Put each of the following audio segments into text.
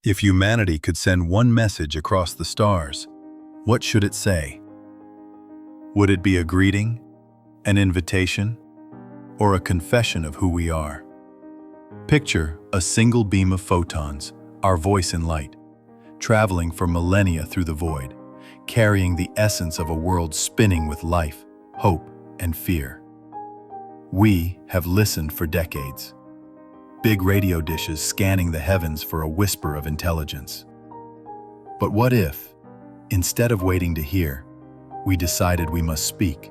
If humanity could send one message across the stars, what should it say? Would it be a greeting, an invitation, or a confession of who we are? Picture a single beam of photons, our voice in light, traveling for millennia through the void, carrying the essence of a world spinning with life, hope, and fear. We have listened for decades. Big radio dishes scanning the heavens for a whisper of intelligence. But what if, instead of waiting to hear, we decided we must speak,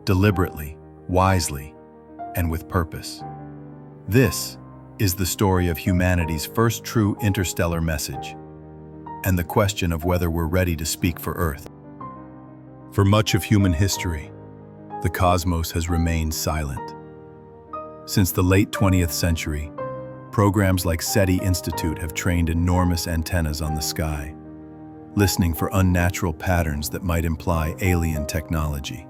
deliberately, wisely, and with purpose? This is the story of humanity's first true interstellar message, and the question of whether we're ready to speak for Earth. For much of human history, the cosmos has remained silent. Since the late 20th century, programs like SETI Institute have trained enormous antennas on the sky, listening for unnatural patterns that might imply alien technology.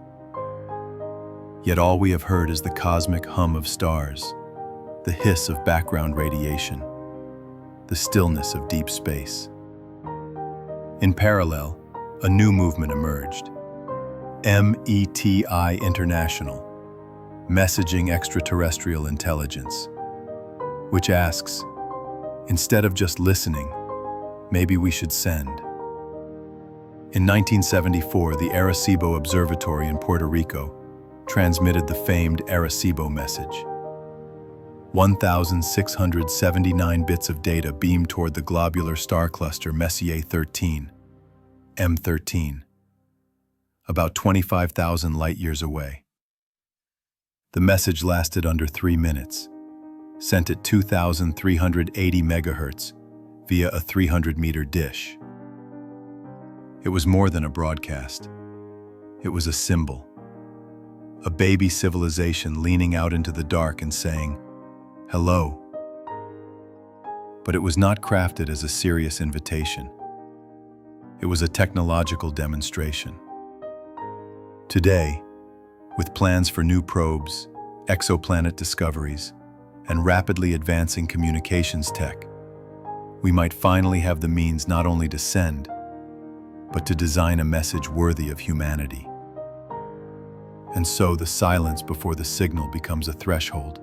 Yet all we have heard is the cosmic hum of stars, the hiss of background radiation, the stillness of deep space. In parallel, a new movement emerged, METI International, Messaging Extraterrestrial Intelligence, which asks, instead of just listening, maybe we should send. In 1974, the Arecibo Observatory in Puerto Rico transmitted the famed Arecibo message. 1,679 bits of data beamed toward the globular star cluster Messier 13, M13, about 25,000 light-years away. The message lasted under 3 minutes, sent at 2,380 megahertz via a 300-meter dish. It was more than a broadcast. It was a symbol. A baby civilization leaning out into the dark and saying, "Hello." But it was not crafted as a serious invitation. It was a technological demonstration. Today, with plans for new probes, exoplanet discoveries, and rapidly advancing communications tech, we might finally have the means not only to send, but to design a message worthy of humanity. And so the silence before the signal becomes a threshold.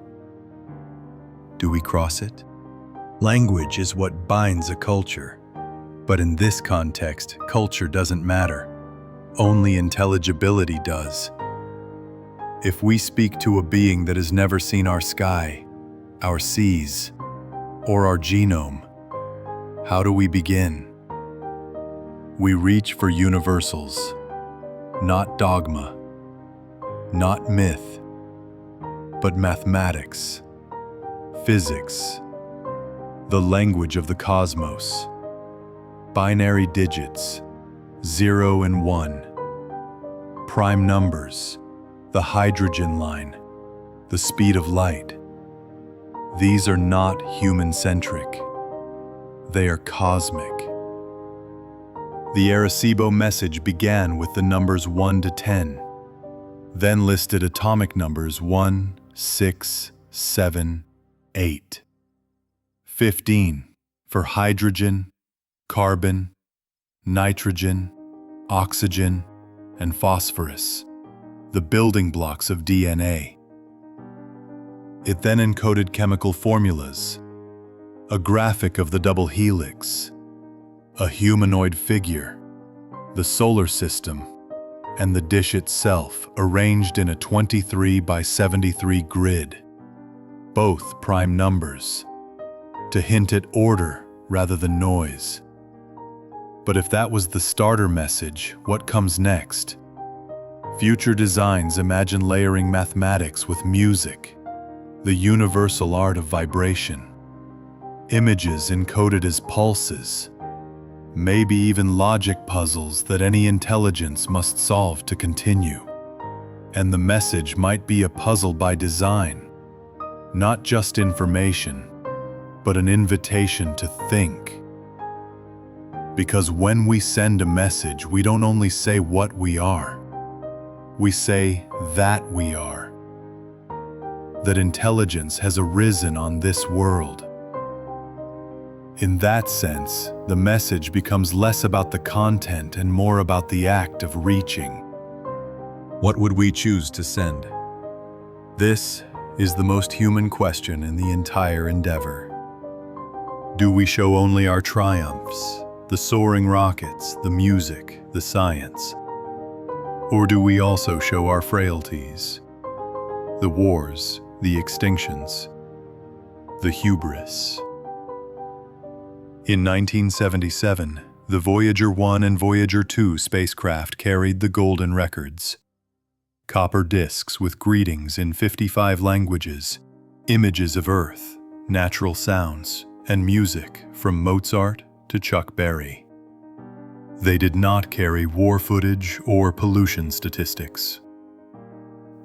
Do we cross it? Language is what binds a culture. But in this context, culture doesn't matter. Only intelligibility does. If we speak to a being that has never seen our sky, our seas, or our genome, how do we begin? We reach for universals, not dogma, not myth, but mathematics, physics, the language of the cosmos, binary digits, 0 and 1, prime numbers, the hydrogen line, the speed of light. These are not human-centric. They are cosmic. The Arecibo message began with the numbers 1 to 10, then listed atomic numbers 1, 6, 7, 8. 15 for hydrogen, carbon, nitrogen, oxygen, and phosphorus, the building blocks of DNA. It then encoded chemical formulas, a graphic of the double helix, a humanoid figure, the solar system, and the dish itself arranged in a 23 by 73 grid, both prime numbers, to hint at order rather than noise. But if that was the starter message, what comes next? Future designs imagine layering mathematics with music, the universal art of vibration, images encoded as pulses, maybe even logic puzzles that any intelligence must solve to continue. And the message might be a puzzle by design, not just information, but an invitation to think. Because when we send a message, we don't only say what we are, we say that we are. That intelligence has arisen on this world. In that sense, the message becomes less about the content and more about the act of reaching. What would we choose to send? This is the most human question in the entire endeavor. Do we show only our triumphs, the soaring rockets, the music, the science? Or do we also show our frailties, the wars, the extinctions, the hubris? In 1977, the Voyager 1 and Voyager 2 spacecraft carried the golden records. Copper discs with greetings in 55 languages, images of Earth, natural sounds, and music from Mozart to Chuck Berry. They did not carry war footage or pollution statistics.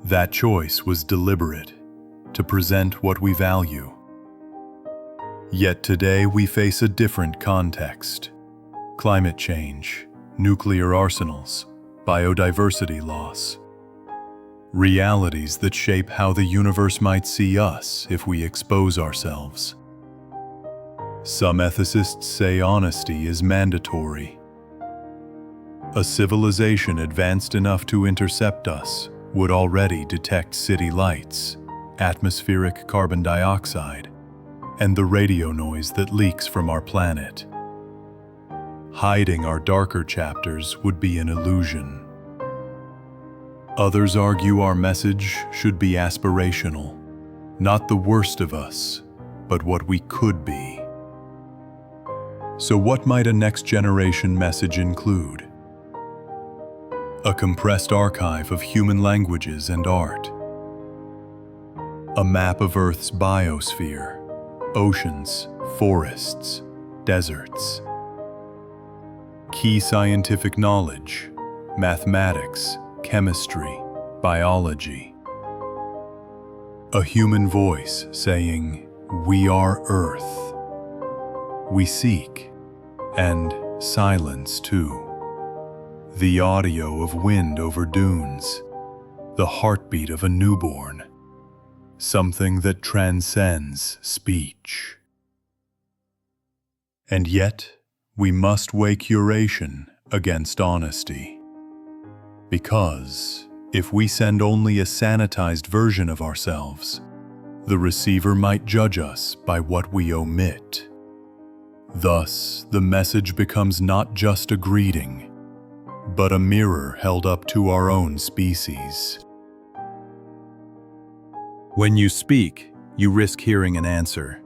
That choice was deliberate, to present what we value. Yet today we face a different context. Climate change, nuclear arsenals, biodiversity loss. Realities that shape how the universe might see us if we expose ourselves. Some ethicists say honesty is mandatory. A civilization advanced enough to intercept us would already detect city lights, atmospheric carbon dioxide, and the radio noise that leaks from our planet. Hiding our darker chapters would be an illusion. Others argue our message should be aspirational, not the worst of us, but what we could be. So what might a next-generation message include? A compressed archive of human languages and art. A map of Earth's biosphere, oceans, forests, deserts. Key scientific knowledge, mathematics, chemistry, biology. A human voice saying, "We are Earth." We seek, and silence too. The audio of wind over dunes, the heartbeat of a newborn, something that transcends speech. And yet, we must weigh curation against honesty. Because if we send only a sanitized version of ourselves, the receiver might judge us by what we omit. Thus, the message becomes not just a greeting, but a mirror held up to our own species. When you speak, you risk hearing an answer.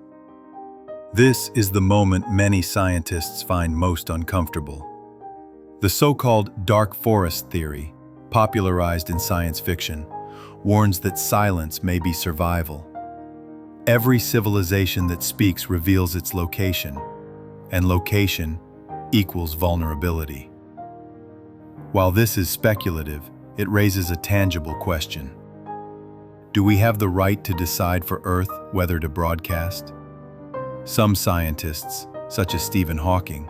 This is the moment many scientists find most uncomfortable. The so-called dark forest theory, popularized in science fiction, warns that silence may be survival. Every civilization that speaks reveals its location, and location equals vulnerability. While this is speculative, it raises a tangible question. Do we have the right to decide for Earth whether to broadcast? Some scientists, such as Stephen Hawking,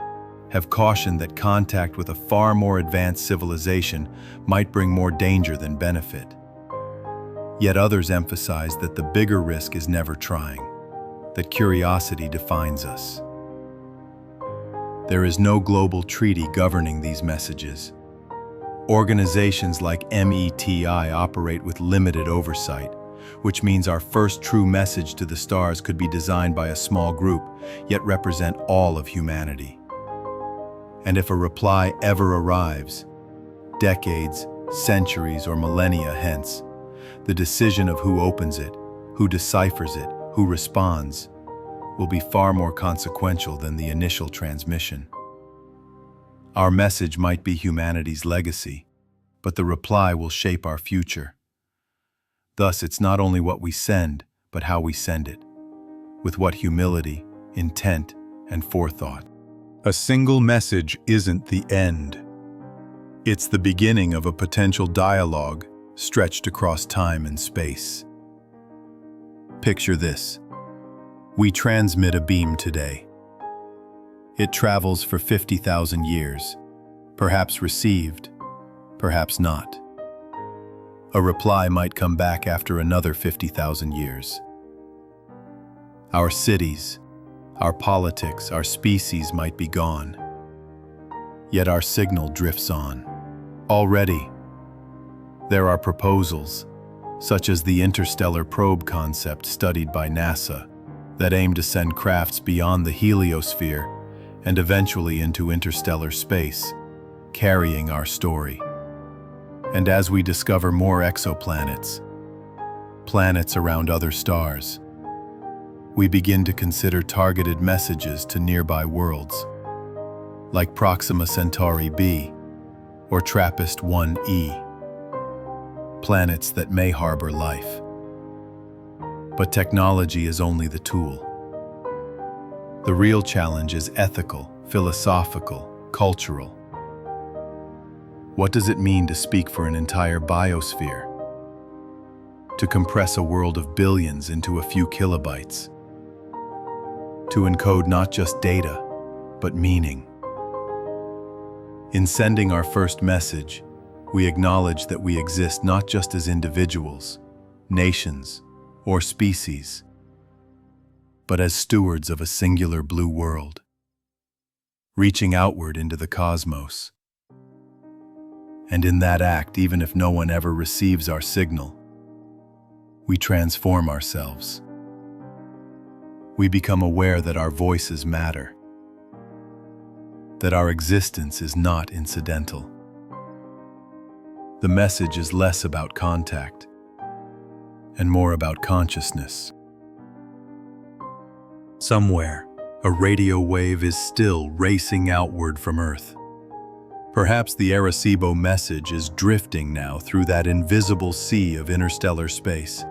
have cautioned that contact with a far more advanced civilization might bring more danger than benefit. Yet others emphasize that the bigger risk is never trying, that curiosity defines us. There is no global treaty governing these messages. Organizations like METI operate with limited oversight, which means our first true message to the stars could be designed by a small group, yet represent all of humanity. And if a reply ever arrives, decades, centuries, or millennia hence, the decision of who opens it, who deciphers it, who responds, will be far more consequential than the initial transmission. Our message might be humanity's legacy, but the reply will shape our future. Thus, it's not only what we send, but how we send it, with what humility, intent, and forethought. A single message isn't the end. It's the beginning of a potential dialogue stretched across time and space. Picture this. We transmit a beam today. It travels for 50,000 years, perhaps received, perhaps not. A reply might come back after another 50,000 years. Our cities, Our politics, our species might be gone. Yet our signal drifts on. Already, there are proposals, such as the Interstellar probe concept studied by NASA, that aim to send crafts beyond the heliosphere and eventually into interstellar space, carrying our story. And as we discover more exoplanets, planets around other stars, we begin to consider targeted messages to nearby worlds, like Proxima Centauri b or TRAPPIST-1e, planets that may harbor life. But technology is only the tool. The real challenge is ethical, philosophical, cultural. What does it mean to speak for an entire biosphere? To compress a world of billions into a few kilobytes? To encode not just data, but meaning? In sending our first message, we acknowledge that we exist not just as individuals, nations, or species, but as stewards of a singular blue world, reaching outward into the cosmos. And in that act, even if no one ever receives our signal, we transform ourselves. We become aware that our voices matter, that our existence is not incidental. The message is less about contact and more about consciousness. Somewhere, a radio wave is still racing outward from Earth. Perhaps the Arecibo message is drifting now through that invisible sea of interstellar space,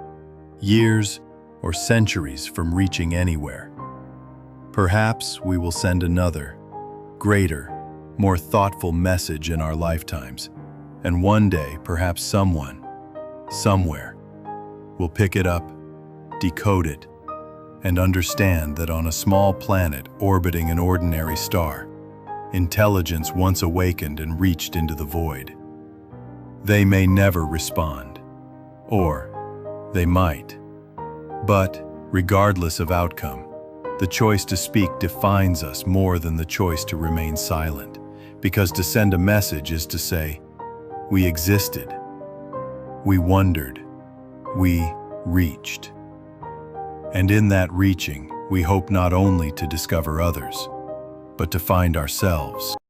years or centuries from reaching anywhere. Perhaps we will send another, greater, more thoughtful message in our lifetimes, and one day, perhaps someone, somewhere, will pick it up, decode it, and understand that on a small planet orbiting an ordinary star, intelligence once awakened and reached into the void. They may never respond, or they might. But, regardless of outcome, the choice to speak defines us more than the choice to remain silent, because to send a message is to say, we existed, we wondered, we reached. And in that reaching, we hope not only to discover others, but to find ourselves.